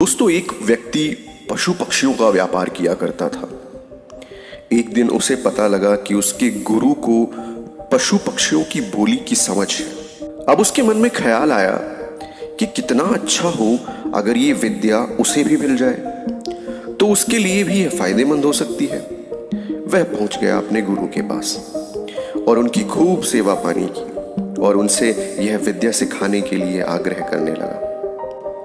दोस्तों, एक व्यक्ति पशु पक्षियों का व्यापार किया करता था। एक दिन उसे पता लगा कि उसके गुरु को पशु पक्षियों की बोली की समझ है। अब उसके मन में ख्याल आया कि कितना अच्छा हो अगर ये विद्या उसे भी मिल जाए तो उसके लिए भी यह फायदेमंद हो सकती है। वह पहुंच गया अपने गुरु के पास और उनकी खूब सेवा पानी की और उनसे यह विद्या सिखाने के लिए आग्रह करने लगा।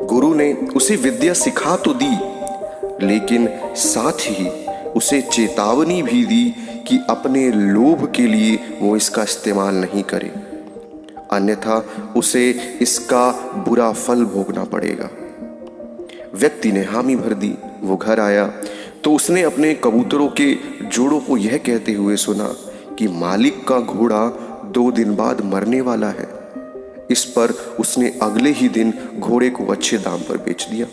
गुरु ने उसे विद्या सिखा तो दी, लेकिन साथ ही उसे चेतावनी भी दी कि अपने लोभ के लिए वो इसका इस्तेमाल नहीं करे, अन्यथा उसे इसका बुरा फल भोगना पड़ेगा। व्यक्ति ने हामी भर दी। वो घर आया तो उसने अपने कबूतरों के जोड़ों को यह कहते हुए सुना कि मालिक का घोड़ा 2 दिन बाद मरने वाला है। इस पर उसने अगले ही दिन घोड़े को अच्छे दाम पर बेच दिया।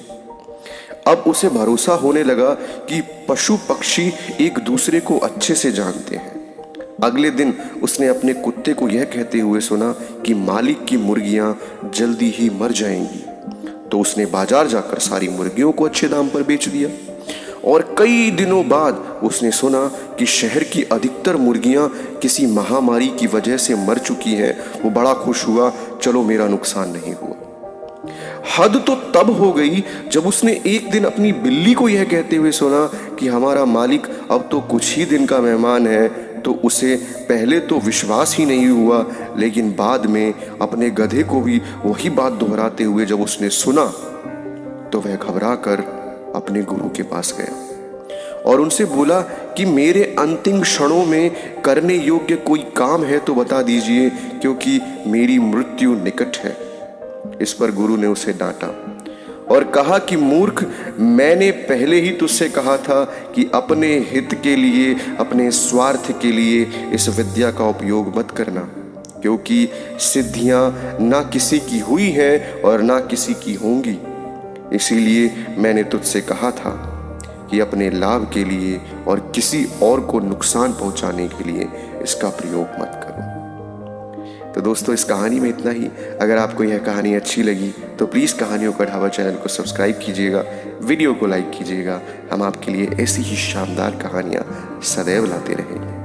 अब उसे भरोसा होने लगा कि पशु पक्षी एक दूसरे को अच्छे से जानते हैं। अगले दिन उसने अपने कुत्ते को यह कहते हुए सुना कि मालिक की मुर्गियां जल्दी ही मर जाएंगी, तो उसने बाजार जाकर सारी मुर्गियों को अच्छे दाम पर बेच दिया। और कई दिनों बाद उसने सुना कि शहर की अधिकतर मुर्गियां किसी महामारी की वजह से मर चुकी हैं। वो बड़ा खुश हुआ, चलो मेरा नुकसान नहीं हुआ। हद तो तब हो गई जब उसने एक दिन अपनी बिल्ली को यह कहते हुए सुना कि हमारा मालिक अब तो कुछ ही दिन का मेहमान है। तो उसे पहले तो विश्वास ही नहीं हुआ, लेकिन बाद में अपने गधे को भी वही बात दोहराते हुए जब उसने सुना तो वह घबरा कर अपने गुरु के पास गया और उनसे बोला कि मेरे अंतिम क्षणों में करने योग्य कोई काम है तो बता दीजिए, क्योंकि मेरी मृत्यु निकट है। इस पर गुरु ने उसे डांटा और कहा कि मूर्ख, मैंने पहले ही तुझसे कहा था कि अपने हित के लिए, अपने स्वार्थ के लिए इस विद्या का उपयोग मत करना, क्योंकि सिद्धियां ना किसी की हुई हैं और ना किसी की होंगी। इसीलिए मैंने तुझसे कहा था कि अपने लाभ के लिए और किसी और को नुकसान पहुंचाने के लिए इसका प्रयोग मत करो। तो दोस्तों, इस कहानी में इतना ही। अगर आपको यह कहानी अच्छी लगी तो प्लीज़ कहानियों का ढाबा चैनल को सब्सक्राइब कीजिएगा, वीडियो को लाइक कीजिएगा। हम आपके लिए ऐसी ही शानदार कहानियाँ सदैव लाते रहेंगे।